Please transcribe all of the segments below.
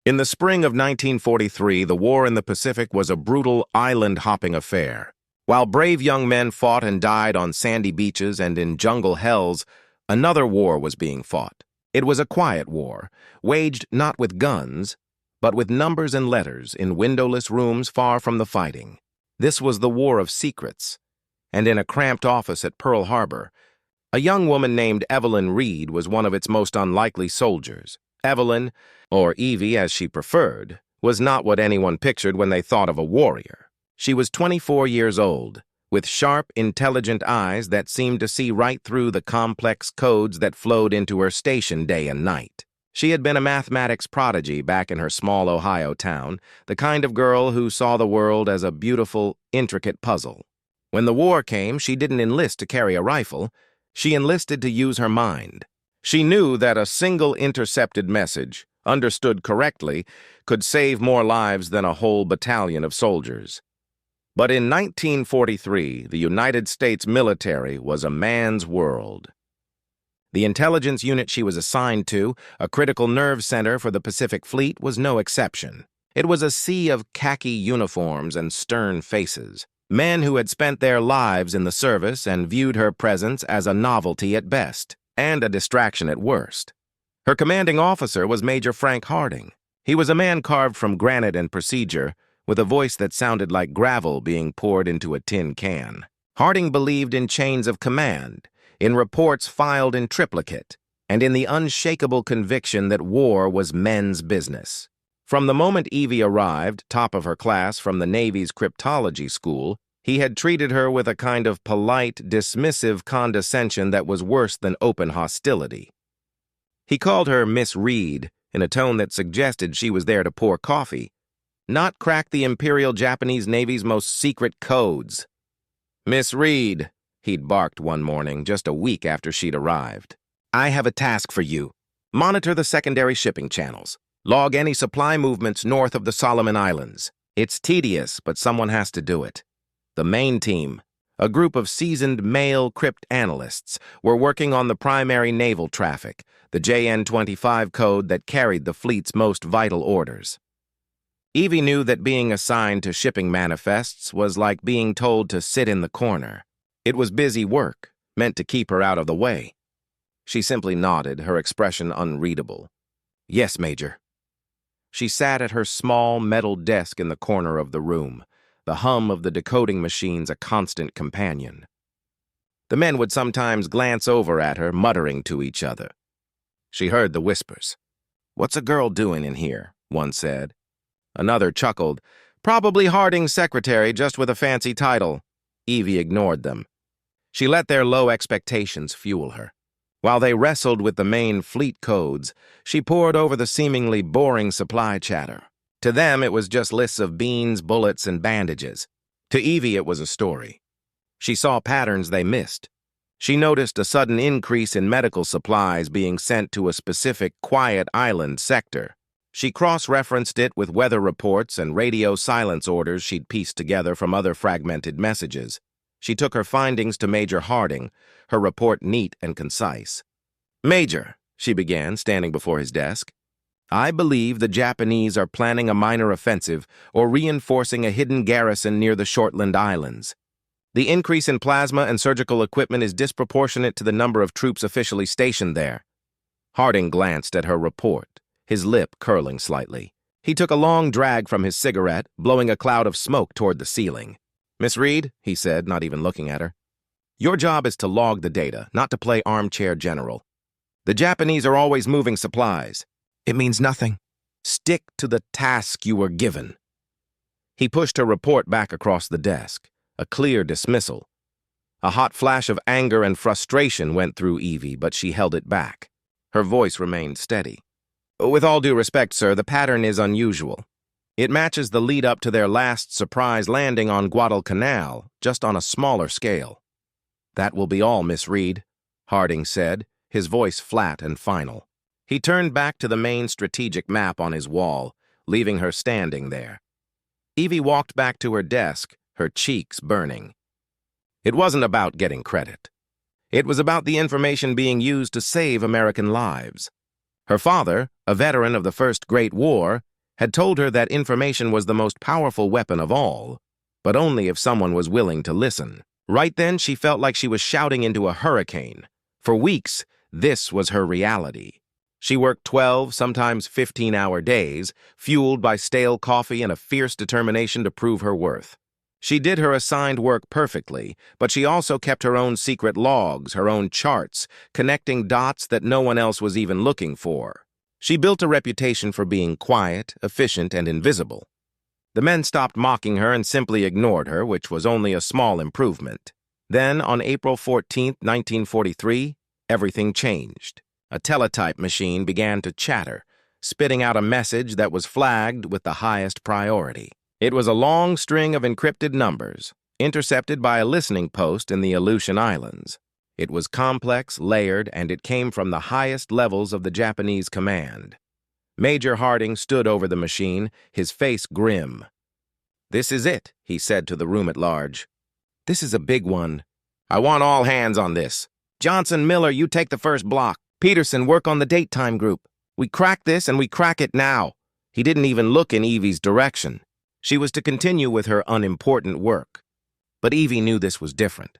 In the spring of 1943, the war in the Pacific was a brutal island-hopping affair. While brave young men fought and died on sandy beaches and in jungle hells, another war was being fought. It was a quiet war, waged not with guns, but with numbers and letters in windowless rooms far from the fighting. This was the war of secrets, and in a cramped office at Pearl Harbor, a young woman named Evelyn Reed was one of its most unlikely soldiers. Evelyn, or Evie as she preferred, was not what anyone pictured when they thought of a warrior. She was 24 years old, with sharp, intelligent eyes that seemed to see right through the complex codes that flowed into her station day and night. She had been a mathematics prodigy back in her small Ohio town, the kind of girl who saw the world as a beautiful, intricate puzzle. When the war came, she didn't enlist to carry a rifle. She enlisted to use her mind. She knew that a single intercepted message, understood correctly, could save more lives than a whole battalion of soldiers. But in 1943, the United States military was a man's world. The intelligence unit she was assigned to, a critical nerve center for the Pacific Fleet, was no exception. It was a sea of khaki uniforms and stern faces, men who had spent their lives in the service and viewed her presence as a novelty at best, and a distraction at worst. Her commanding officer was Major Frank Harding. He was a man carved from granite and procedure, with a voice that sounded like gravel being poured into a tin can. Harding believed in chains of command, in reports filed in triplicate, and in the unshakable conviction that war was men's business. From the moment Evie arrived, top of her class from the Navy's cryptology school, he had treated her with a kind of polite, dismissive condescension that was worse than open hostility. He called her Miss Reed in a tone that suggested she was there to pour coffee, not crack the Imperial Japanese Navy's most secret codes. "Miss Reed," he'd barked one morning, just a week after she'd arrived. "I have a task for you. Monitor the secondary shipping channels. Log any supply movements north of the Solomon Islands. It's tedious, but someone has to do it." The main team, a group of seasoned male crypt analysts, were working on the primary naval traffic, the JN-25 code that carried the fleet's most vital orders. Evie knew that being assigned to shipping manifests was like being told to sit in the corner. It was busy work, meant to keep her out of the way. She simply nodded, her expression unreadable. "Yes, Major." She sat at her small metal desk in the corner of the room, the hum of the decoding machines a constant companion. The men would sometimes glance over at her, muttering to each other. She heard the whispers. "What's a girl doing in here?" one said. Another chuckled. "Probably Harding's secretary, just with a fancy title." Evie ignored them. She let their low expectations fuel her. While they wrestled with the main fleet codes, she pored over the seemingly boring supply chatter. To them, it was just lists of beans, bullets, and bandages. To Evie, it was a story. She saw patterns they missed. She noticed a sudden increase in medical supplies being sent to a specific quiet island sector. She cross-referenced it with weather reports and radio silence orders she'd pieced together from other fragmented messages. She took her findings to Major Harding, her report neat and concise. "Major," she began, standing before his desk, "I believe the Japanese are planning a minor offensive or reinforcing a hidden garrison near the Shortland Islands. The increase in plasma and surgical equipment is disproportionate to the number of troops officially stationed there." Harding glanced at her report, his lip curling slightly. He took a long drag from his cigarette, blowing a cloud of smoke toward the ceiling. "Miss Reed," he said, not even looking at her, "your job is to log the data, not to play armchair general. The Japanese are always moving supplies." "It means nothing. Stick to the task you were given." He pushed her report back across the desk, a clear dismissal. A hot flash of anger and frustration went through Evie, but she held it back. Her voice remained steady. "With all due respect, sir, the pattern is unusual. It matches the lead-up to their last surprise landing on Guadalcanal, just on a smaller scale." "That will be all, Miss Reed," Harding said, his voice flat and final. He turned back to the main strategic map on his wall, leaving her standing there. Evie walked back to her desk, her cheeks burning. It wasn't about getting credit. It was about the information being used to save American lives. Her father, a veteran of the First Great War, had told her that information was the most powerful weapon of all, but only if someone was willing to listen. Right then, she felt like she was shouting into a hurricane. For weeks, this was her reality. She worked 12, sometimes 15-hour days, fueled by stale coffee and a fierce determination to prove her worth. She did her assigned work perfectly, but she also kept her own secret logs, her own charts, connecting dots that no one else was even looking for. She built a reputation for being quiet, efficient, and invisible. The men stopped mocking her and simply ignored her, which was only a small improvement. Then, on April 14, 1943, everything changed. A teletype machine began to chatter, spitting out a message that was flagged with the highest priority. It was a long string of encrypted numbers, intercepted by a listening post in the Aleutian Islands. It was complex, layered, and it came from the highest levels of the Japanese command. Major Harding stood over the machine, his face grim. "This is it," he said to the room at large. "This is a big one. I want all hands on this. Johnson, Miller, you take the first block. Peterson, work on the date time group. We crack this and we crack it now." He didn't even look in Evie's direction. She was to continue with her unimportant work. But Evie knew this was different.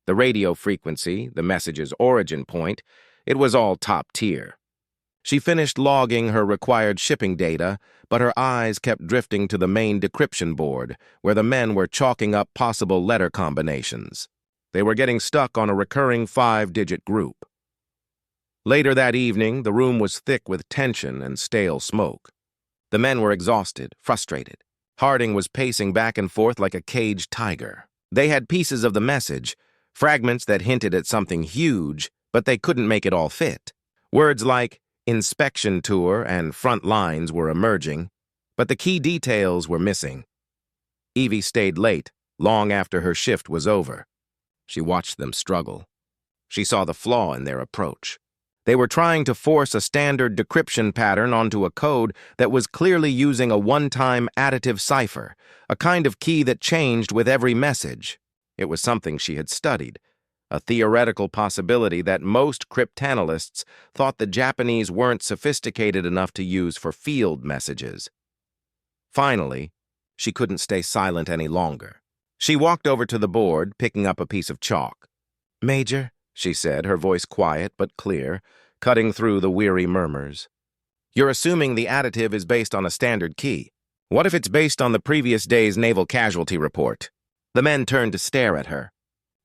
The radio frequency, the message's origin point, it was all top tier. She finished logging her required shipping data, but her eyes kept drifting to the main decryption board, where the men were chalking up possible letter combinations. They were getting stuck on a recurring 5-digit group. Later that evening, the room was thick with tension and stale smoke. The men were exhausted, frustrated. Harding was pacing back and forth like a caged tiger. They had pieces of the message, fragments that hinted at something huge, but they couldn't make it all fit. Words like inspection tour and front lines were emerging, but the key details were missing. Evie stayed late, long after her shift was over. She watched them struggle. She saw the flaw in their approach. They were trying to force a standard decryption pattern onto a code that was clearly using a one-time additive cipher, a kind of key that changed with every message. It was something she had studied, a theoretical possibility that most cryptanalysts thought the Japanese weren't sophisticated enough to use for field messages. Finally, she couldn't stay silent any longer. She walked over to the board, picking up a piece of chalk. "Major," she said, her voice quiet but clear, cutting through the weary murmurs. "You're assuming the additive is based on a standard key. What if it's based on the previous day's naval casualty report?" The men turned to stare at her.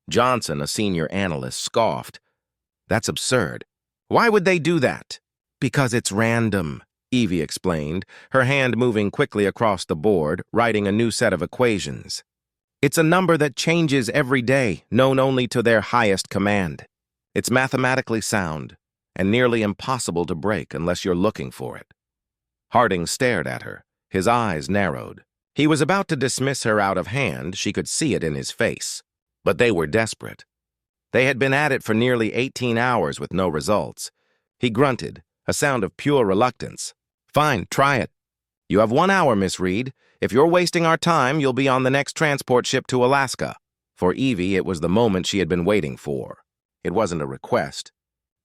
Johnson, a senior analyst, scoffed. "That's absurd. Why would they do that?" "Because it's random," Evie explained, her hand moving quickly across the board, writing a new set of equations. "It's a number that changes every day, known only to their highest command. It's mathematically sound, and nearly impossible to break unless you're looking for it." Harding stared at her, his eyes narrowed. He was about to dismiss her out of hand, she could see it in his face. But they were desperate. They had been at it for nearly 18 hours with no results. He grunted, a sound of pure reluctance. "Fine, try it. You have 1 hour, Miss Reed. If you're wasting our time, you'll be on the next transport ship to Alaska." For Evie, it was the moment she had been waiting for. It wasn't a request.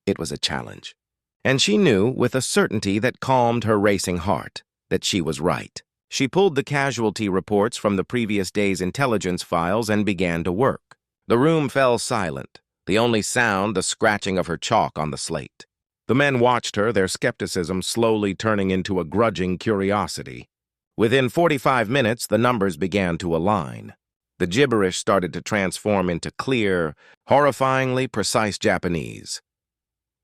It was a challenge. And she knew, with a certainty that calmed her racing heart, that she was right. She pulled the casualty reports from the previous day's intelligence files and began to work. The room fell silent, the only sound the scratching of her chalk on the slate. The men watched her, their skepticism slowly turning into a grudging curiosity. Within 45 minutes, the numbers began to align. The gibberish started to transform into clear, horrifyingly precise Japanese.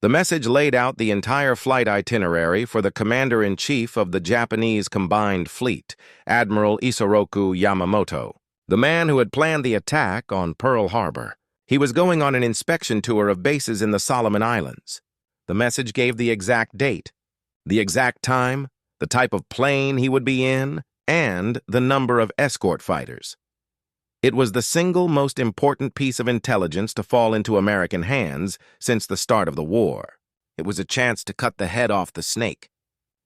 The message laid out the entire flight itinerary for the Commander-in-Chief of the Japanese Combined Fleet, Admiral Yamamoto, the man who had planned the attack on Pearl Harbor. He was going on an inspection tour of bases in the Solomon Islands. The message gave the exact date, the exact time, the type of plane he would be in, and the number of escort fighters. It was the single most important piece of intelligence to fall into American hands since the start of the war. It was a chance to cut the head off the snake,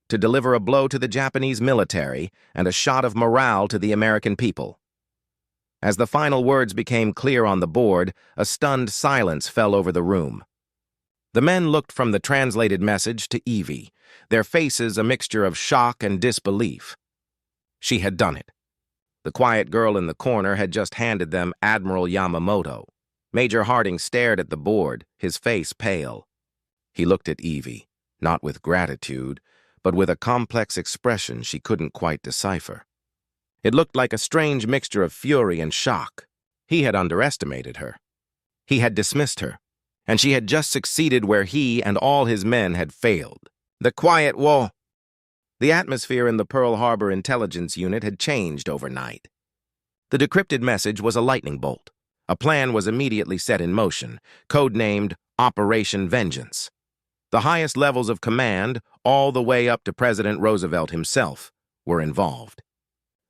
to deliver a blow to the Japanese military and a shot of morale to the American people. As the final words became clear on the board, a stunned silence fell over the room. The men looked from the translated message to Evie, their faces a mixture of shock and disbelief. She had done it. The quiet girl in the corner had just handed them Admiral Yamamoto. Major Harding stared at the board, his face pale. He looked at Evie, not with gratitude, but with a complex expression she couldn't quite decipher. It looked like a strange mixture of fury and shock. He had underestimated her. He had dismissed her, and she had just succeeded where he and all his men had failed. The quiet wall. The atmosphere in the Pearl Harbor intelligence unit had changed overnight. The decrypted message was a lightning bolt. A plan was immediately set in motion, codenamed Operation Vengeance. The highest levels of command, all the way up to President Roosevelt himself, were involved.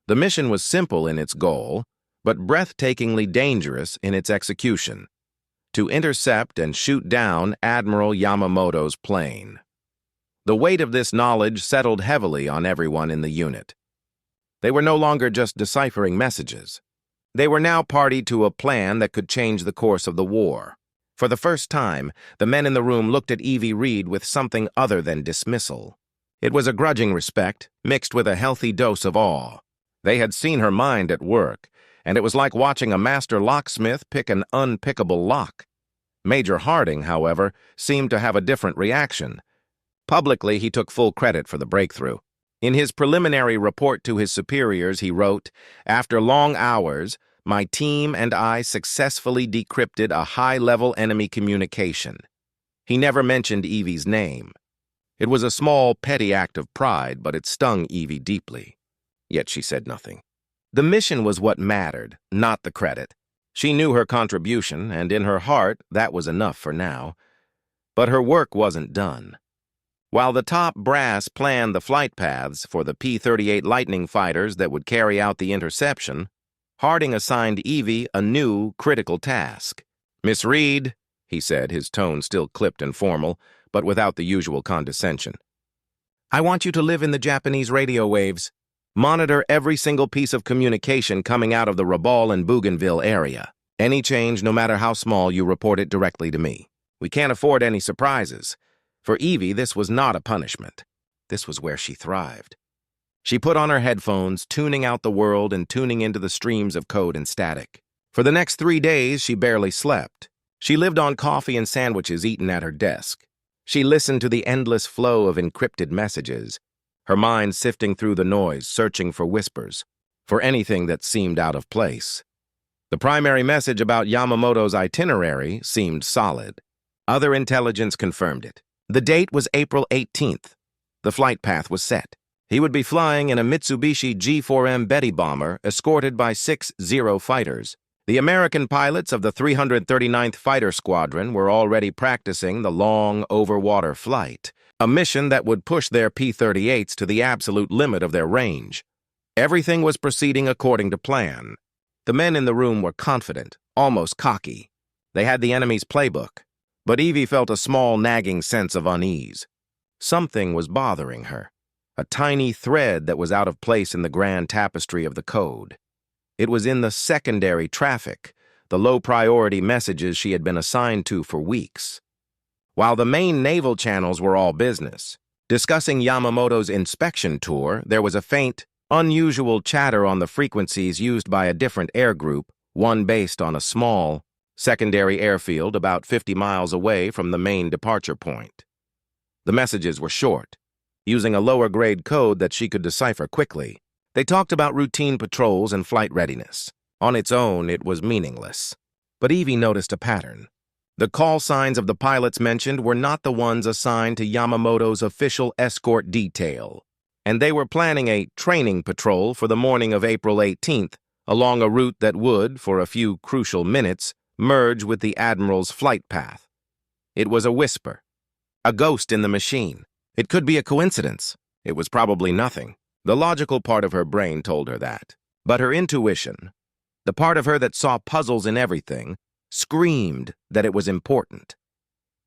The mission was simple in its goal, but breathtakingly dangerous in its execution: to intercept and shoot down Admiral Yamamoto's plane. The weight of this knowledge settled heavily on everyone in the unit. They were no longer just deciphering messages. They were now party to a plan that could change the course of the war. For the first time, the men in the room looked at Evie Reed with something other than dismissal. It was a grudging respect, mixed with a healthy dose of awe. They had seen her mind at work, and it was like watching a master locksmith pick an unpickable lock. Major Harding, however, seemed to have a different reaction. Publicly, he took full credit for the breakthrough. In his preliminary report to his superiors, he wrote, "After long hours, my team and I successfully decrypted a high-level enemy communication." He never mentioned Evie's name. It was a small, petty act of pride, but it stung Evie deeply. Yet she said nothing. The mission was what mattered, not the credit. She knew her contribution, and in her heart, that was enough for now. But her work wasn't done. While the top brass planned the flight paths for the P-38 Lightning fighters that would carry out the interception, Harding assigned Evie a new, critical task. "Miss Reed," he said, his tone still clipped and formal, but without the usual condescension, "I want you to live in the Japanese radio waves. Monitor every single piece of communication coming out of the Rabaul and Bougainville area. Any change, no matter how small, you report it directly to me. We can't afford any surprises." For Evie, this was not a punishment. This was where she thrived. She put on her headphones, tuning out the world and tuning into the streams of code and static. For the next 3 days, she barely slept. She lived on coffee and sandwiches eaten at her desk. She listened to the endless flow of encrypted messages, her mind sifting through the noise, searching for whispers, for anything that seemed out of place. The primary message about Yamamoto's itinerary seemed solid. Other intelligence confirmed it. The date was April 18th. The flight path was set. He would be flying in a Mitsubishi G4M Betty bomber escorted by 6 Zero fighters. The American pilots of the 339th Fighter Squadron were already practicing the long overwater flight, a mission that would push their P-38s to the absolute limit of their range. Everything was proceeding according to plan. The men in the room were confident, almost cocky. They had the enemy's playbook. But Evie felt a small, nagging sense of unease. Something was bothering her, a tiny thread that was out of place in the grand tapestry of the code. It was in the secondary traffic, the low-priority messages she had been assigned to for weeks. While the main naval channels were all business, discussing Yamamoto's inspection tour, there was a faint, unusual chatter on the frequencies used by a different air group, one based on a small, secondary airfield about 50 miles away from the main departure point. The messages were short, using a lower-grade code that she could decipher quickly. They talked about routine patrols and flight readiness. On its own, it was meaningless. But Evie noticed a pattern. The call signs of the pilots mentioned were not the ones assigned to Yamamoto's official escort detail, and they were planning a training patrol for the morning of April 18th along a route that would, for a few crucial minutes, merge with the Admiral's flight path. It was a whisper, a ghost in the machine. It could be a coincidence. It was probably nothing. The logical part of her brain told her that. But her intuition, the part of her that saw puzzles in everything, screamed that it was important.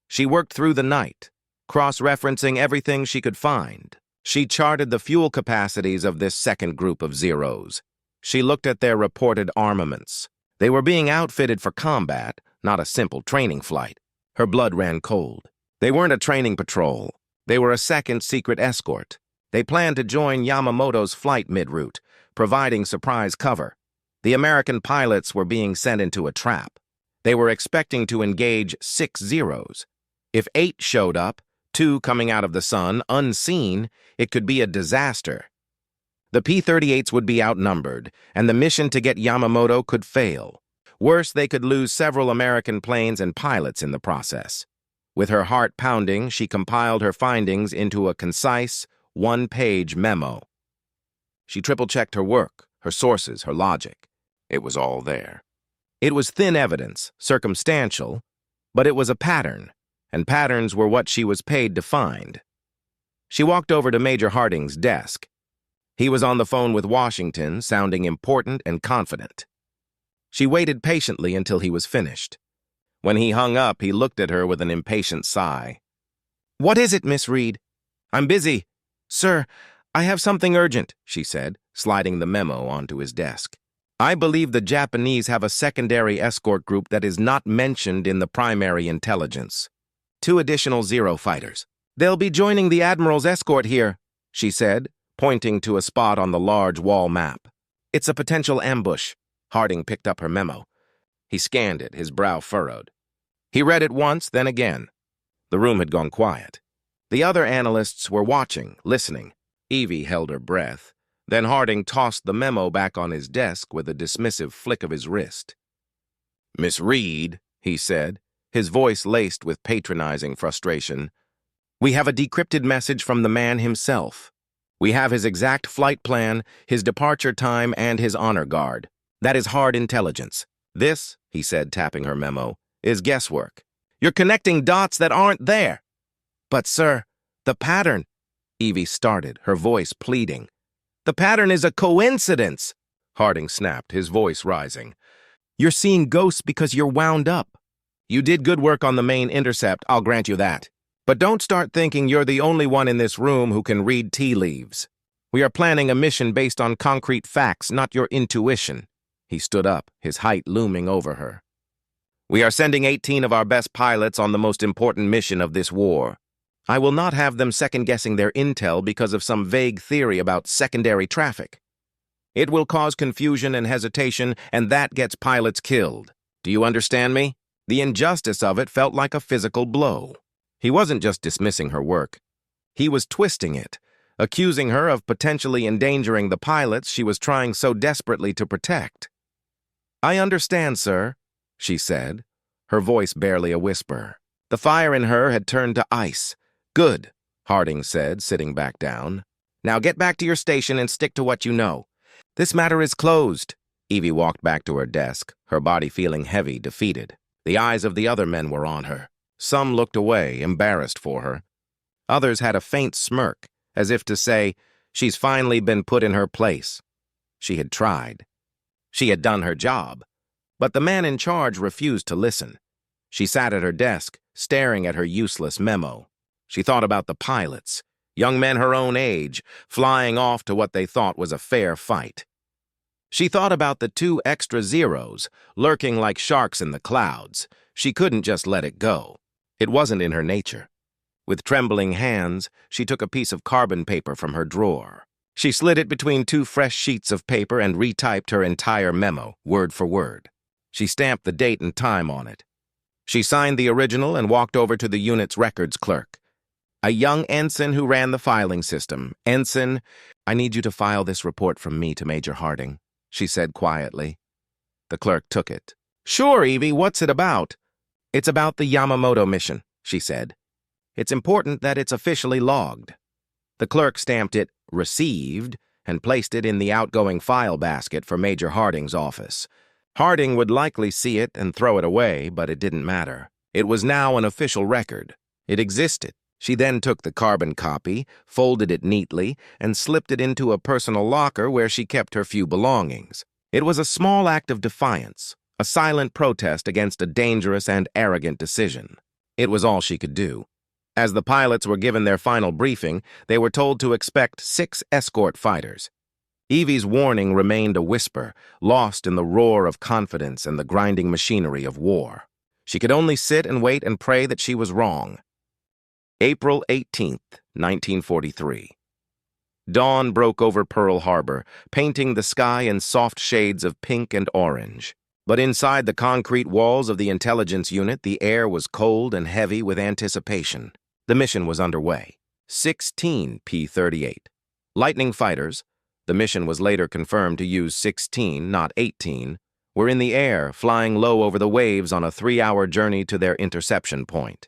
She worked through the night, cross-referencing everything she could find. She charted the fuel capacities of this second group of Zeros. She looked at their reported armaments. They were being outfitted for combat, not a simple training flight. Her blood ran cold. They weren't a training patrol. They were a second secret escort. They planned to join Yamamoto's flight mid-route, providing surprise cover. The American pilots were being sent into a trap. They were expecting to engage 6 Zeros. If 8 showed up, 2 coming out of the sun, unseen, it could be a disaster. The P-38s would be outnumbered, and the mission to get Yamamoto could fail. Worse, they could lose several American planes and pilots in the process. With her heart pounding, she compiled her findings into a concise, one-page memo. She triple-checked her work, her sources, her logic. It was all there. It was thin evidence, circumstantial, but it was a pattern, and patterns were what she was paid to find. She walked over to Major Harding's desk. He was on the phone with Washington, sounding important and confident. She waited patiently until he was finished. When he hung up, he looked at her with an impatient sigh. "What is it, Miss Reed?" "I'm busy." "Sir, I have something urgent," she said, sliding the memo onto his desk. "I believe the Japanese have a secondary escort group that is not mentioned in the primary intelligence. 2 additional Zero fighters. They'll be joining the Admiral's escort here," she said, pointing to a spot on the large wall map. "It's a potential ambush." Harding picked up her memo. He scanned it, his brow furrowed. He read it once, then again. The room had gone quiet. The other analysts were watching, listening. Evie held her breath. Then Harding tossed the memo back on his desk with a dismissive flick of his wrist. "Miss Reed," he said, his voice laced with patronizing frustration, "we have a decrypted message from the man himself. We have his exact flight plan, his departure time, and his honor guard. That is hard intelligence. This," he said, tapping her memo, "is guesswork. You're connecting dots that aren't there." "But, sir, the pattern," Evie started, her voice pleading. "The pattern is a coincidence," Harding snapped, his voice rising. "You're seeing ghosts because you're wound up. You did good work on the main intercept, I'll grant you that. But don't start thinking you're the only one in this room who can read tea leaves. We are planning a mission based on concrete facts, not your intuition." He stood up, his height looming over her. "We are sending 18 of our best pilots on the most important mission of this war. I will not have them second-guessing their intel because of some vague theory about secondary traffic. It will cause confusion and hesitation, and that gets pilots killed. Do you understand me?" The injustice of it felt like a physical blow. He wasn't just dismissing her work. He was twisting it, accusing her of potentially endangering the pilots she was trying so desperately to protect. "I understand, sir," she said, her voice barely a whisper. The fire in her had turned to ice. "Good," Harding said, sitting back down. "Now get back to your station and stick to what you know. This matter is closed." Evie walked back to her desk, her body feeling heavy, defeated. The eyes of the other men were on her. Some looked away, embarrassed for her. Others had a faint smirk, as if to say, she's finally been put in her place. She had tried. She had done her job. But the man in charge refused to listen. She sat at her desk, staring at her useless memo. She thought about the pilots, young men her own age, flying off to what they thought was a fair fight. She thought about the 2 extra Zeros, lurking like sharks in the clouds. She couldn't just let it go. It wasn't in her nature. With trembling hands, she took a piece of carbon paper from her drawer. She slid it between 2 fresh sheets of paper and retyped her entire memo, word for word. She stamped the date and time on it. She signed the original and walked over to the unit's records clerk. "A young ensign who ran the filing system. Ensign, I need you to file this report from me to Major Harding," she said quietly. The clerk took it. "Sure, Evie, what's it about?" "It's about the Yamamoto mission," she said. "It's important that it's officially logged." The clerk stamped it "received" and placed it in the outgoing file basket for Major Harding's office. Harding would likely see it and throw it away, but it didn't matter. It was now an official record. It existed. She then took the carbon copy, folded it neatly, and slipped it into a personal locker where she kept her few belongings. It was a small act of defiance, a silent protest against a dangerous and arrogant decision. It was all she could do. As the pilots were given their final briefing, they were told to expect 6 escort fighters. Evie's warning remained a whisper, lost in the roar of confidence and the grinding machinery of war. She could only sit and wait and pray that she was wrong. April 18th, 1943. Dawn broke over Pearl Harbor, painting the sky in soft shades of pink and orange. But inside the concrete walls of the intelligence unit, the air was cold and heavy with anticipation. The mission was underway. 16 P-38. Lightning fighters, the mission was later confirmed to use 16, not 18, were in the air, flying low over the waves on a 3-hour journey to their interception point.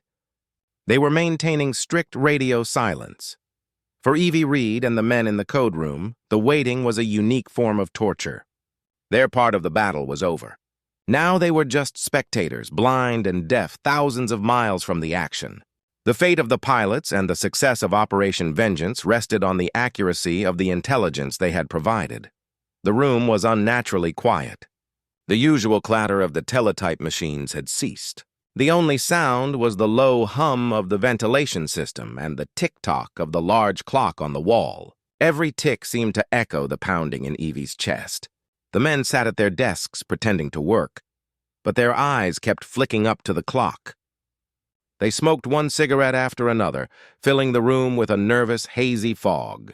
They were maintaining strict radio silence. For Evie Reed and the men in the code room, the waiting was a unique form of torture. Their part of the battle was over. Now they were just spectators, blind and deaf, thousands of miles from the action. The fate of the pilots and the success of Operation Vengeance rested on the accuracy of the intelligence they had provided. The room was unnaturally quiet. The usual clatter of the teletype machines had ceased. The only sound was the low hum of the ventilation system and the tick-tock of the large clock on the wall. Every tick seemed to echo the pounding in Evie's chest. The men sat at their desks pretending to work, but their eyes kept flicking up to the clock. They smoked one cigarette after another, filling the room with a nervous, hazy fog.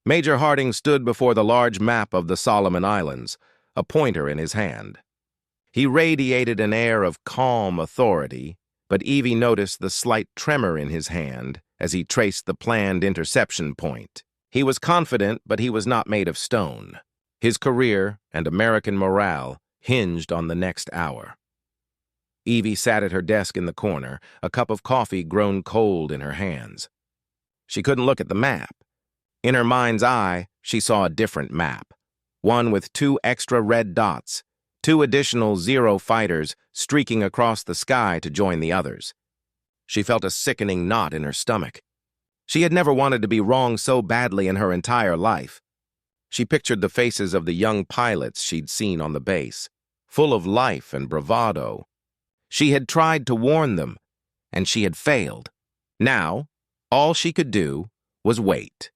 Major Harding stood before the large map of the Solomon Islands, a pointer in his hand. He radiated an air of calm authority, but Evie noticed the slight tremor in his hand as he traced the planned interception point. He was confident, but he was not made of stone. His career and American morale hinged on the next hour. Evie sat at her desk in the corner, a cup of coffee grown cold in her hands. She couldn't look at the map. In her mind's eye, she saw a different map, one with 2 extra red dots, 2 additional Zero fighters streaking across the sky to join the others. She felt a sickening knot in her stomach. She had never wanted to be wrong so badly in her entire life. She pictured the faces of the young pilots she'd seen on the base, full of life and bravado. She had tried to warn them, and she had failed. Now, all she could do was wait.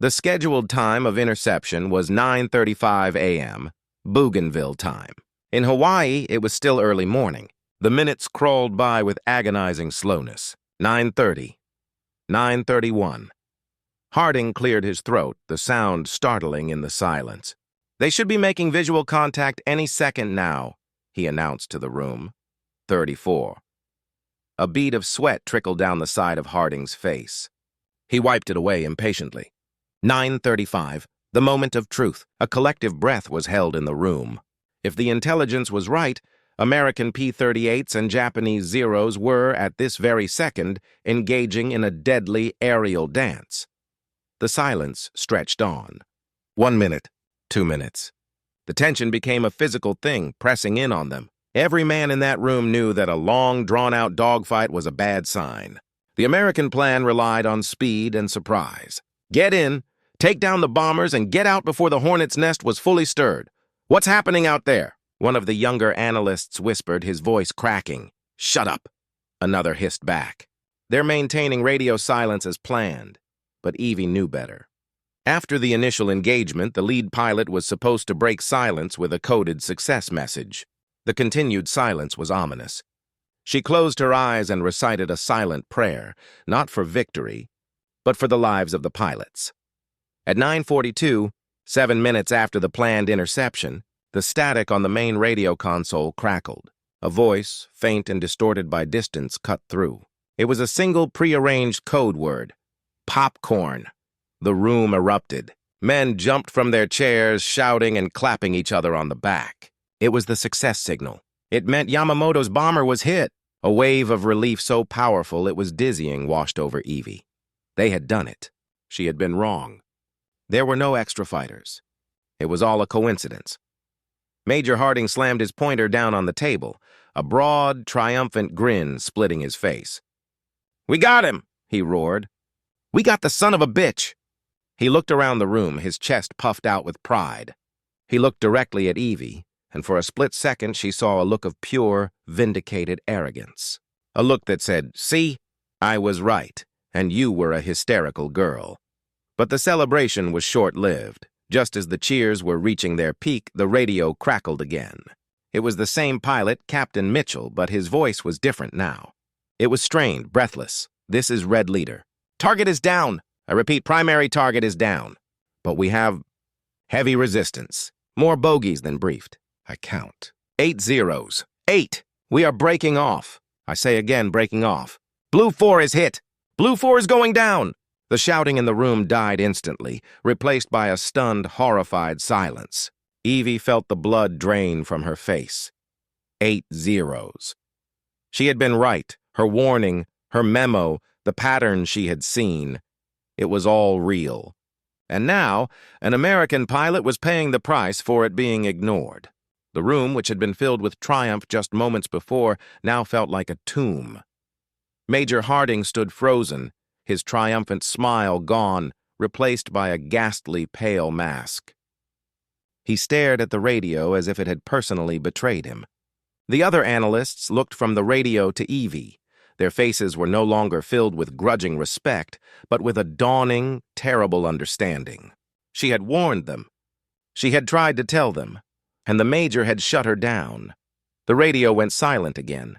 The scheduled time of interception was 9:35 a.m., Bougainville time. In Hawaii, it was still early morning. The minutes crawled by with agonizing slowness. 9:30. 9:31. Harding cleared his throat, the sound startling in the silence. "They should be making visual contact any second now," he announced to the room. 34. A bead of sweat trickled down the side of Harding's face. He wiped it away impatiently. 9:35. The moment of truth. A collective breath was held in the room. If the intelligence was right, American P-38s and Japanese Zeros were, at this very second, engaging in a deadly aerial dance. The silence stretched on. 1 minute, 2 minutes. The tension became a physical thing, pressing in on them. Every man in that room knew that a long, drawn-out dogfight was a bad sign. The American plan relied on speed and surprise. Get in, take down the bombers, and get out before the hornet's nest was fully stirred. "What's happening out there?" One of the younger analysts whispered, his voice cracking. "Shut up," another hissed back. They're maintaining radio silence as planned, but Evie knew better. After the initial engagement, the lead pilot was supposed to break silence with a coded success message. The continued silence was ominous. She closed her eyes and recited a silent prayer, not for victory, but for the lives of the pilots. At 9:42, 7 minutes after the planned interception, the static on the main radio console crackled. A voice, faint and distorted by distance, cut through. It was a single prearranged code word: popcorn. The room erupted. Men jumped from their chairs, shouting and clapping each other on the back. It was the success signal. It meant Yamamoto's bomber was hit. A wave of relief so powerful it was dizzying washed over Evie. They had done it. She had been wrong. There were no extra fighters. It was all a coincidence. Major Harding slammed his pointer down on the table, a broad, triumphant grin splitting his face. "We got him!" he roared. "We got the son of a bitch!" He looked around the room, his chest puffed out with pride. He looked directly at Evie, and for a split second she saw a look of pure, vindicated arrogance. A look that said, "See, I was right, and you were a hysterical girl." But the celebration was short-lived. Just as the cheers were reaching their peak, the radio crackled again. It was the same pilot, Captain Mitchell, but his voice was different now. It was strained, breathless. This is Red Leader. Target is down. I repeat, primary target is down. But we have heavy resistance. More bogeys than briefed. I count. 8 zeros. 8! We are breaking off. I say again, breaking off. Blue 4 is hit. Blue 4 is going down. The shouting in the room died instantly, replaced by a stunned, horrified silence. Evie felt the blood drain from her face. 8 zeros. She had been right. Her warning, her memo, the pattern she had seen. It was all real. And now, an American pilot was paying the price for it being ignored. The room, which had been filled with triumph just moments before, now felt like a tomb. Major Harding stood frozen, his triumphant smile gone, replaced by a ghastly pale mask. He stared at the radio as if it had personally betrayed him. The other analysts looked from the radio to Evie. Their faces were no longer filled with grudging respect, but with a dawning, terrible understanding. She had warned them. She had tried to tell them, and the Major had shut her down. The radio went silent again.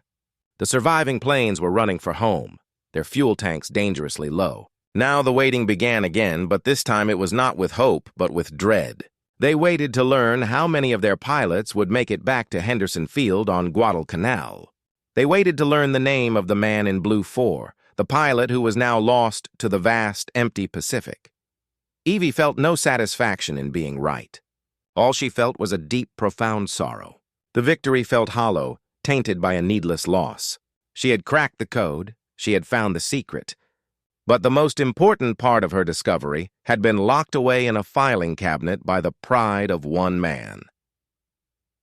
The surviving planes were running for home, their fuel tanks dangerously low. Now the waiting began again, but this time it was not with hope, but with dread. They waited to learn how many of their pilots would make it back to Henderson Field on Guadalcanal. They waited to learn the name of the man in Blue 4, the pilot who was now lost to the vast, empty Pacific. Evie felt no satisfaction in being right. All she felt was a deep, profound sorrow. The victory felt hollow, tainted by a needless loss. She had cracked the code, she had found the secret, but the most important part of her discovery had been locked away in a filing cabinet by the pride of one man.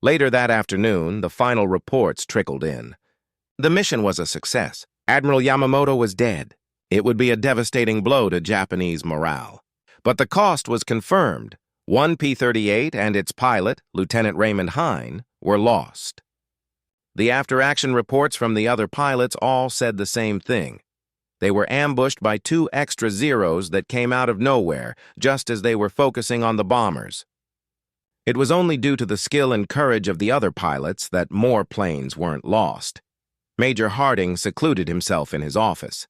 Later that afternoon, the final reports trickled in. The mission was a success. Admiral Yamamoto was dead. It would be a devastating blow to Japanese morale. But the cost was confirmed. One P-38 and its pilot, Lieutenant Raymond Hine, were lost. The after-action reports from the other pilots all said the same thing. They were ambushed by 2 extra zeros that came out of nowhere, just as they were focusing on the bombers. It was only due to the skill and courage of the other pilots that more planes weren't lost. Major Harding secluded himself in his office.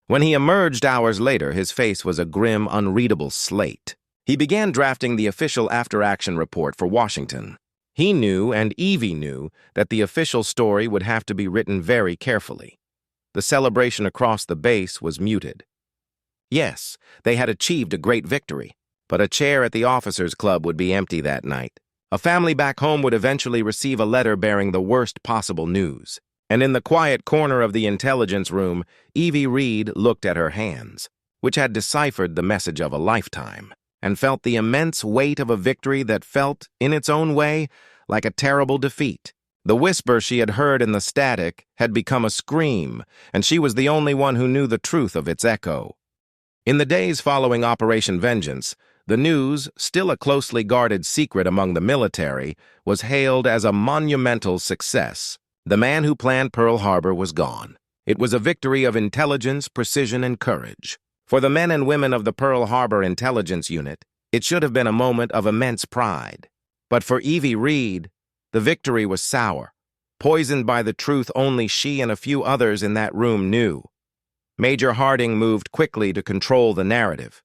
When he emerged hours later, his face was a grim, unreadable slate. He began drafting the official after-action report for Washington. He knew, and Evie knew, that the official story would have to be written very carefully. The celebration across the base was muted. Yes, they had achieved a great victory, but a chair at the officers' club would be empty that night. A family back home would eventually receive a letter bearing the worst possible news. And in the quiet corner of the intelligence room, Evie Reed looked at her hands, which had deciphered the message of a lifetime, and felt the immense weight of a victory that felt, in its own way, like a terrible defeat. The whisper she had heard in the static had become a scream, and she was the only one who knew the truth of its echo. In the days following Operation Vengeance, the news, still a closely guarded secret among the military, was hailed as a monumental success. The man who planned Pearl Harbor was gone. It was a victory of intelligence, precision, and courage. For the men and women of the Pearl Harbor Intelligence Unit, it should have been a moment of immense pride. But for Evie Reed, the victory was sour, poisoned by the truth only she and a few others in that room knew. Major Harding moved quickly to control the narrative.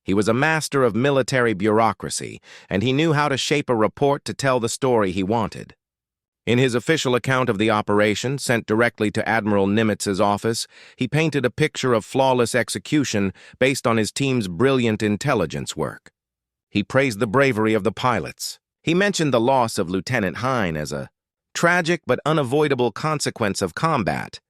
He was a master of military bureaucracy, and he knew how to shape a report to tell the story he wanted. In his official account of the operation, sent directly to Admiral Nimitz's office, he painted a picture of flawless execution based on his team's brilliant intelligence work. He praised the bravery of the pilots. He mentioned the loss of Lieutenant Hine as a tragic but unavoidable consequence of combat.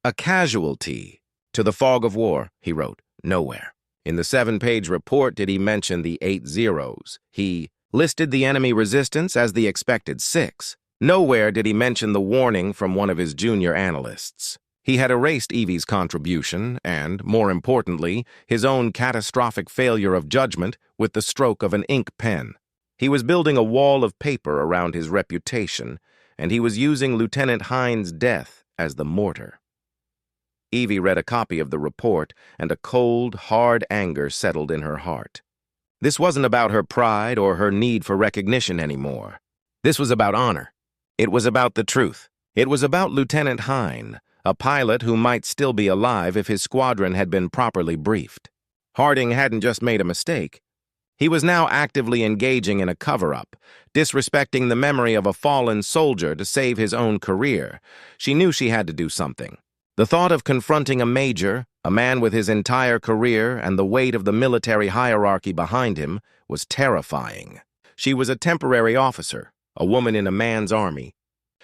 A casualty. To the fog of war, he wrote, nowhere. In the 7-page report did he mention the 8 zeros. He listed the enemy resistance as the expected 6. Nowhere did he mention the warning from one of his junior analysts. He had erased Evie's contribution and, more importantly, his own catastrophic failure of judgment with the stroke of an ink pen. He was building a wall of paper around his reputation, and he was using Lieutenant Hine's death as the mortar. Evie read a copy of the report, and a cold, hard anger settled in her heart. This wasn't about her pride or her need for recognition anymore. This was about honor. It was about the truth. It was about Lieutenant Hine, a pilot who might still be alive if his squadron had been properly briefed. Harding hadn't just made a mistake. He was now actively engaging in a cover-up, disrespecting the memory of a fallen soldier to save his own career. She knew she had to do something. The thought of confronting a major, a man with his entire career and the weight of the military hierarchy behind him, was terrifying. She was a temporary officer, a woman in a man's army.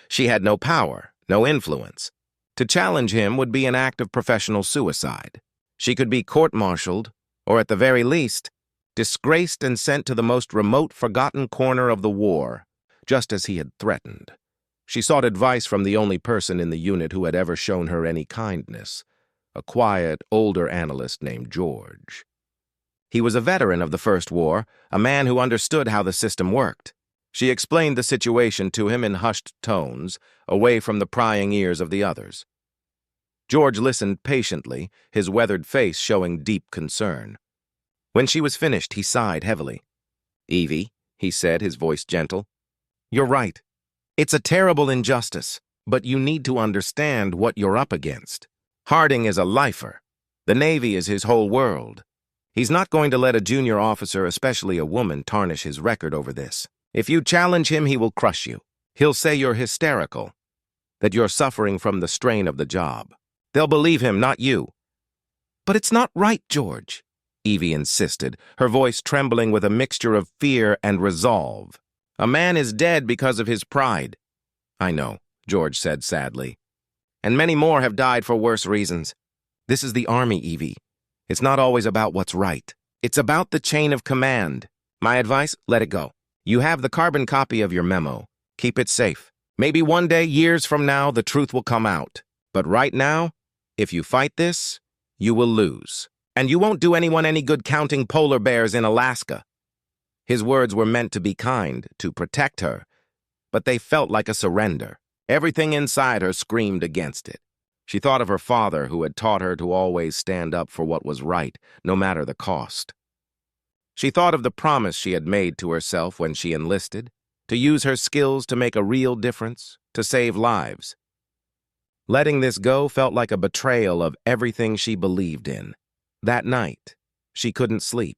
She had no power, no influence. To challenge him would be an act of professional suicide. She could be court-martialed, or at the very least, disgraced and sent to the most remote, forgotten corner of the war, just as he had threatened. She sought advice from the only person in the unit who had ever shown her any kindness, a quiet, older analyst named George. He was a veteran of the First War, a man who understood how the system worked. She explained the situation to him in hushed tones, away from the prying ears of the others. George listened patiently, his weathered face showing deep concern. When she was finished, he sighed heavily. "Evie," he said, his voice gentle, "you're right. It's a terrible injustice, but you need to understand what you're up against. Harding is a lifer. The Navy is his whole world. He's not going to let a junior officer, especially a woman, tarnish his record over this. If you challenge him, he will crush you. He'll say you're hysterical, that you're suffering from the strain of the job. They'll believe him, not you." "But it's not right, George," Evie insisted, her voice trembling with a mixture of fear and resolve. "A man is dead because of his pride." "I know," George said sadly. "And many more have died for worse reasons. This is the Army, Evie. It's not always about what's right. It's about the chain of command. My advice, let it go. You have the carbon copy of your memo. Keep it safe. Maybe one day, years from now, the truth will come out. But right now, if you fight this, you will lose. And you won't do anyone any good counting polar bears in Alaska." His words were meant to be kind, to protect her, but they felt like a surrender. Everything inside her screamed against it. She thought of her father, who had taught her to always stand up for what was right, no matter the cost. She thought of the promise she had made to herself when she enlisted, to use her skills to make a real difference, to save lives. Letting this go felt like a betrayal of everything she believed in. That night, she couldn't sleep.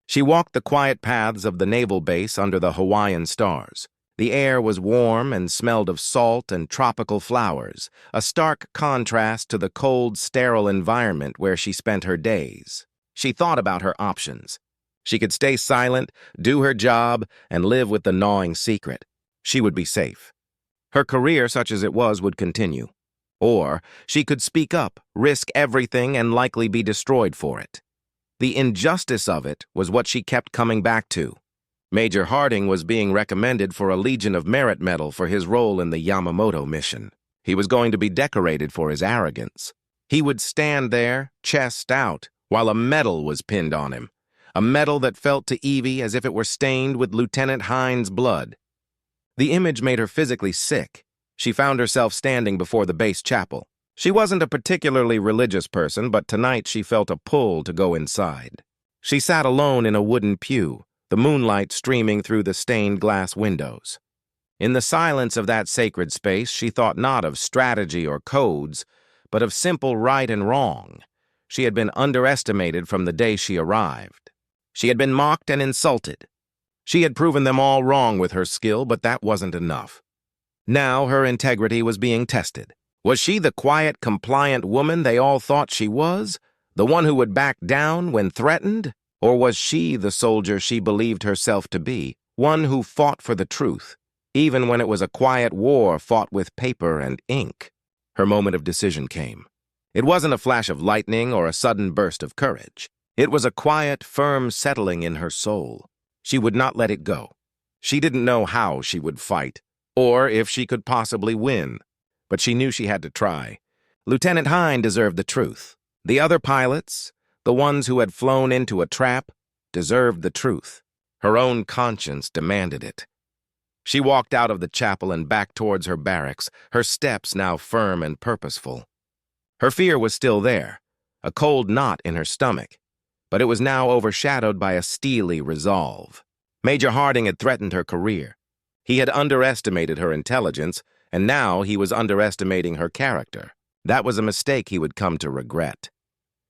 She walked the quiet paths of the naval base under the Hawaiian stars. The air was warm and smelled of salt and tropical flowers, a stark contrast to the cold, sterile environment where she spent her days. She thought about her options. She could stay silent, do her job, and live with the gnawing secret. She would be safe. Her career, such as it was, would continue. Or she could speak up, risk everything, and likely be destroyed for it. The injustice of it was what she kept coming back to. Major Harding was being recommended for a Legion of Merit medal for his role in the Yamamoto mission. He was going to be decorated for his arrogance. He would stand there, chest out, while a medal was pinned on him. A medal that felt to Evie as if it were stained with Lieutenant Hines' blood. The image made her physically sick. She found herself standing before the base chapel. She wasn't a particularly religious person, but tonight she felt a pull to go inside. She sat alone in a wooden pew, the moonlight streaming through the stained glass windows. In the silence of that sacred space, she thought not of strategy or codes, but of simple right and wrong. She had been underestimated from the day she arrived. She had been mocked and insulted. She had proven them all wrong with her skill, but that wasn't enough. Now her integrity was being tested. Was she the quiet, compliant woman they all thought she was? The one who would back down when threatened? Or was she the soldier she believed herself to be, one who fought for the truth, even when it was a quiet war fought with paper and ink? Her moment of decision came. It wasn't a flash of lightning or a sudden burst of courage. It was a quiet, firm settling in her soul. She would not let it go. She didn't know how she would fight, or if she could possibly win, but she knew she had to try. Lieutenant Hine deserved the truth. The other pilots, the ones who had flown into a trap, deserved the truth. Her own conscience demanded it. She walked out of the chapel and back towards her barracks, her steps now firm and purposeful. Her fear was still there, a cold knot in her stomach, but it was now overshadowed by a steely resolve. Major Harding had threatened her career. He had underestimated her intelligence, and now he was underestimating her character. That was a mistake he would come to regret.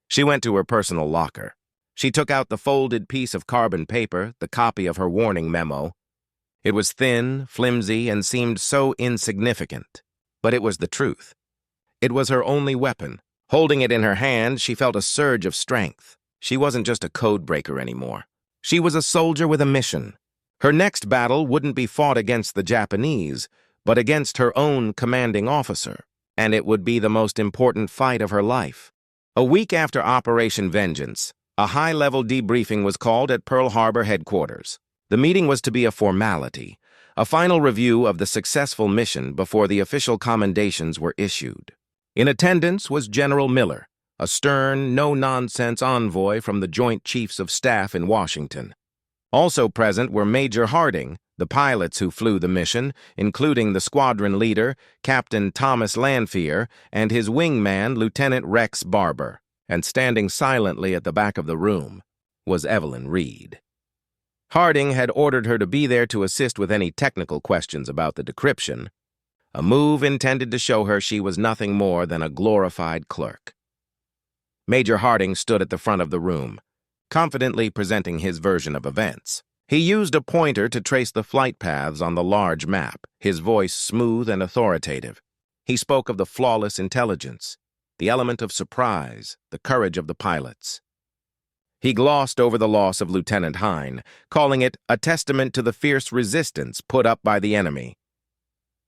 She went to her personal locker. She took out the folded piece of carbon paper, the copy of her warning memo. It was thin, flimsy, and seemed so insignificant. But it was the truth. It was her only weapon. Holding it in her hand, she felt a surge of strength. She wasn't just a code breaker anymore. She was a soldier with a mission. Her next battle wouldn't be fought against the Japanese, but against her own commanding officer. And it would be the most important fight of her life. A week after Operation Vengeance, a high-level debriefing was called at Pearl Harbor headquarters. The meeting was to be a formality, a final review of the successful mission before the official commendations were issued. In attendance was General Miller, a stern, no-nonsense envoy from the Joint Chiefs of Staff in Washington. Also present were Major Harding, the pilots who flew the mission, including the squadron leader, Captain Thomas Lanphier, and his wingman, Lieutenant Rex Barber. And standing silently at the back of the room was Evelyn Reed. Harding had ordered her to be there to assist with any technical questions about the decryption, a move intended to show her she was nothing more than a glorified clerk. Major Harding stood at the front of the room, confidently presenting his version of events. He used a pointer to trace the flight paths on the large map, his voice smooth and authoritative. He spoke of the flawless intelligence, the element of surprise, the courage of the pilots. He glossed over the loss of Lieutenant Hine, calling it a testament to the fierce resistance put up by the enemy.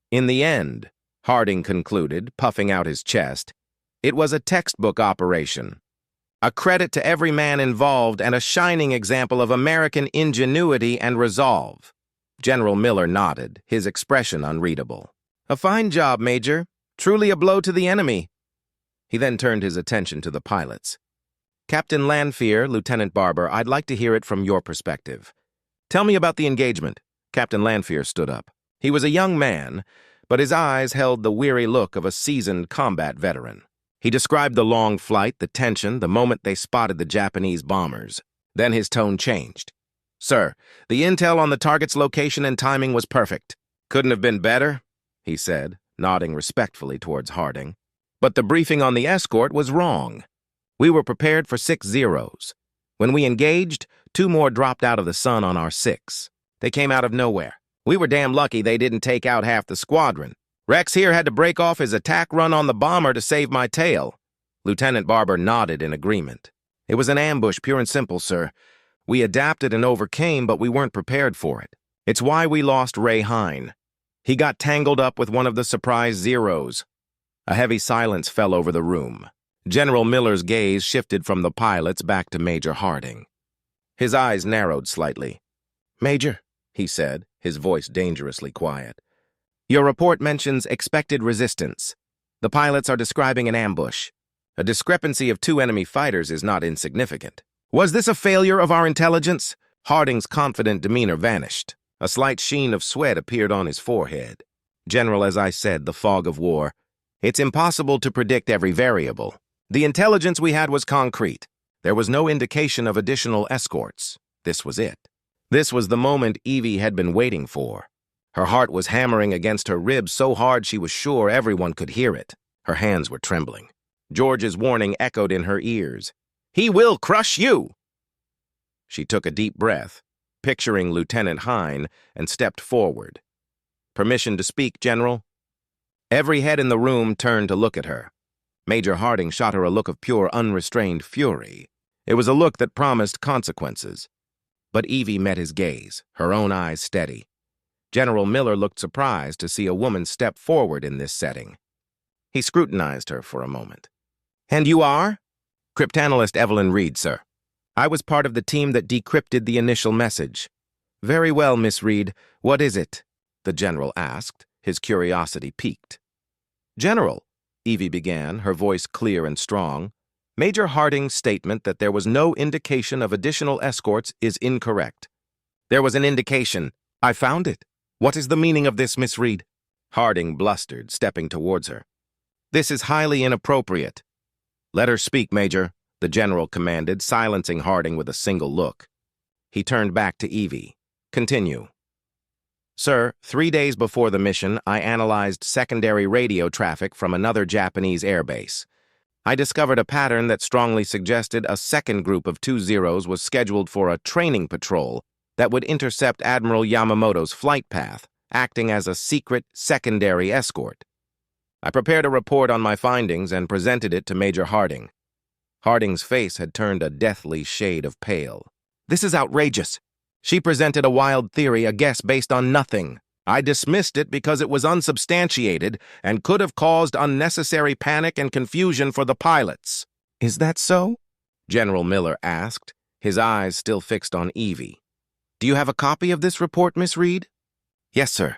In the end, Harding concluded, puffing out his chest, it was a textbook operation. A credit to every man involved and a shining example of American ingenuity and resolve. General Miller nodded, his expression unreadable. A fine job, Major. Truly a blow to the enemy. He then turned his attention to the pilots. Captain Lanphier, Lieutenant Barber, I'd like to hear it from your perspective. Tell me about the engagement. Captain Lanphier stood up. He was a young man, but his eyes held the weary look of a seasoned combat veteran. He described the long flight, the tension, the moment they spotted the Japanese bombers. Then his tone changed. Sir, the intel on the target's location and timing was perfect. Couldn't have been better, he said, nodding respectfully towards Harding. But the briefing on the escort was wrong. We were prepared for 6 zeros. When we engaged, 2 more dropped out of the sun on our 6. They came out of nowhere. We were damn lucky they didn't take out half the squadron. Rex here had to break off his attack run on the bomber to save my tail. Lieutenant Barber nodded in agreement. It was an ambush, pure and simple, sir. We adapted and overcame, but we weren't prepared for it. It's why we lost Ray Hine. He got tangled up with one of the surprise zeros. A heavy silence fell over the room. General Miller's gaze shifted from the pilots back to Major Harding. His eyes narrowed slightly. Major, he said, his voice dangerously quiet. Your report mentions expected resistance. The pilots are describing an ambush. A discrepancy of 2 enemy fighters is not insignificant. Was this a failure of our intelligence? Harding's confident demeanor vanished. A slight sheen of sweat appeared on his forehead. General, as I said, the fog of war. It's impossible to predict every variable. The intelligence we had was concrete. There was no indication of additional escorts. This was it. This was the moment Evie had been waiting for. Her heart was hammering against her ribs so hard she was sure everyone could hear it. Her hands were trembling. George's warning echoed in her ears. He will crush you! She took a deep breath, picturing Lieutenant Hine, and stepped forward. Permission to speak, General? Every head in the room turned to look at her. Major Harding shot her a look of pure, unrestrained fury. It was a look that promised consequences. But Evie met his gaze, her own eyes steady. General Miller looked surprised to see a woman step forward in this setting. He scrutinized her for a moment. And you are? Cryptanalyst Evelyn Reed, sir. I was part of the team that decrypted the initial message. Very well, Miss Reed. What is it? The general asked, his curiosity piqued. General, Evie began, her voice clear and strong, Major Harding's statement that there was no indication of additional escorts is incorrect. There was an indication. I found it. What is the meaning of this, Miss Reed? Harding blustered, stepping towards her. This is highly inappropriate. Let her speak, Major, the general commanded, silencing Harding with a single look. He turned back to Evie. Continue. Sir, 3 days before the mission, I analyzed secondary radio traffic from another Japanese airbase. I discovered a pattern that strongly suggested a second group of 2 Zeros was scheduled for a training patrol that would intercept Admiral Yamamoto's flight path, acting as a secret secondary escort. I prepared a report on my findings and presented it to Major Harding. Harding's face had turned a deathly shade of pale. "This is outrageous. She presented a wild theory, a guess based on nothing. I dismissed it because it was unsubstantiated and could have caused unnecessary panic and confusion for the pilots." "Is that so?" General Miller asked, his eyes still fixed on Evie. "Do you have a copy of this report, Miss Reed?" "Yes, sir."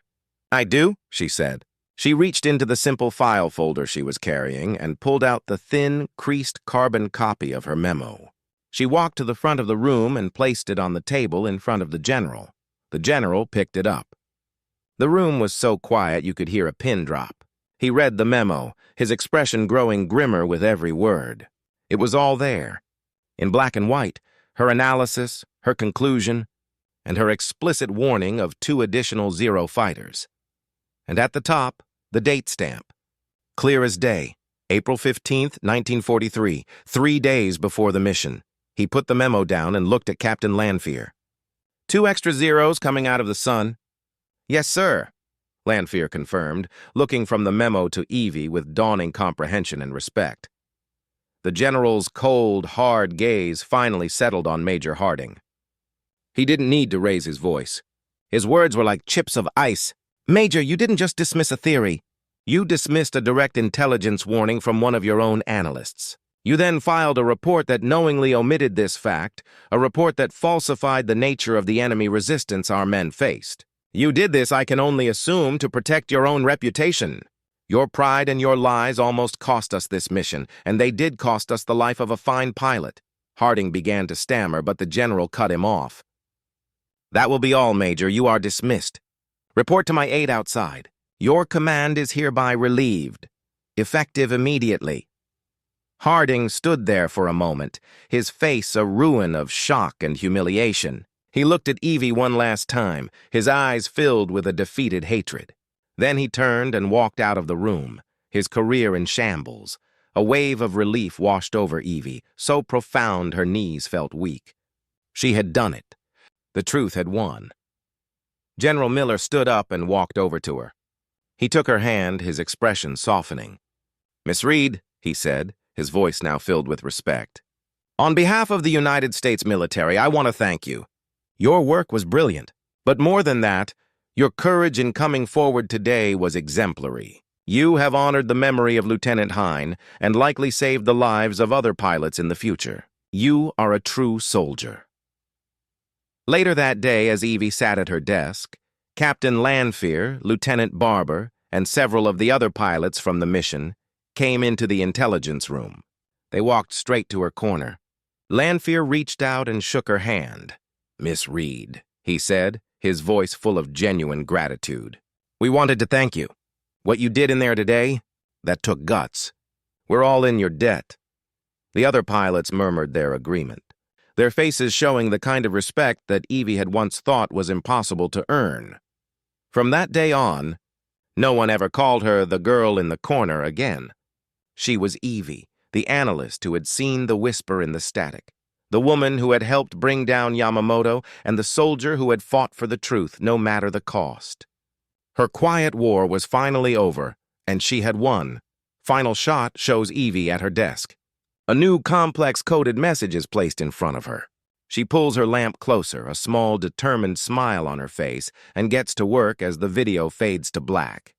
"I do," she said. She reached into the simple file folder she was carrying and pulled out the thin, creased carbon copy of her memo. She walked to the front of the room and placed it on the table in front of the general. The general picked it up. The room was so quiet you could hear a pin drop. He read the memo, his expression growing grimmer with every word. It was all there, in black and white, her analysis, her conclusion, and her explicit warning of 2 additional Zero fighters. And at the top, the date stamp. Clear as day, April 15th, 1943, 3 days before the mission. He put the memo down and looked at Captain Lanfear. "2 extra Zeros coming out of the sun?" "Yes, sir," Lanfear confirmed, looking from the memo to Evie with dawning comprehension and respect. The general's cold, hard gaze finally settled on Major Harding. He didn't need to raise his voice. His words were like chips of ice. "Major, you didn't just dismiss a theory. You dismissed a direct intelligence warning from one of your own analysts. You then filed a report that knowingly omitted this fact, a report that falsified the nature of the enemy resistance our men faced. You did this, I can only assume, to protect your own reputation. Your pride and your lies almost cost us this mission, and they did cost us the life of a fine pilot." Harding began to stammer, but the general cut him off. "That will be all, Major. You are dismissed. Report to my aide outside. Your command is hereby relieved. Effective immediately." Harding stood there for a moment, his face a ruin of shock and humiliation. He looked at Evie one last time, his eyes filled with a defeated hatred. Then he turned and walked out of the room, his career in shambles. A wave of relief washed over Evie, so profound her knees felt weak. She had done it. The truth had won. General Miller stood up and walked over to her. He took her hand, his expression softening. "Miss Reed," he said, his voice now filled with respect. "On behalf of the United States military, I want to thank you. Your work was brilliant, but more than that, your courage in coming forward today was exemplary. You have honored the memory of Lieutenant Hine and likely saved the lives of other pilots in the future. You are a true soldier." Later that day, as Evie sat at her desk, Captain Lanfear, Lieutenant Barber, and several of the other pilots from the mission came into the intelligence room. They walked straight to her corner. Lanfear reached out and shook her hand. "Miss Reed," he said, his voice full of genuine gratitude. "We wanted to thank you. What you did in there today, that took guts. We're all in your debt." The other pilots murmured their agreement, their faces showing the kind of respect that Evie had once thought was impossible to earn. From that day on, no one ever called her the girl in the corner again. She was Evie, the analyst who had seen the whisper in the static, the woman who had helped bring down Yamamoto, and the soldier who had fought for the truth, no matter the cost. Her quiet war was finally over, and she had won. Final shot shows Evie at her desk. A new complex coded message is placed in front of her. She pulls her lamp closer, a small, determined smile on her face, and gets to work as the video fades to black.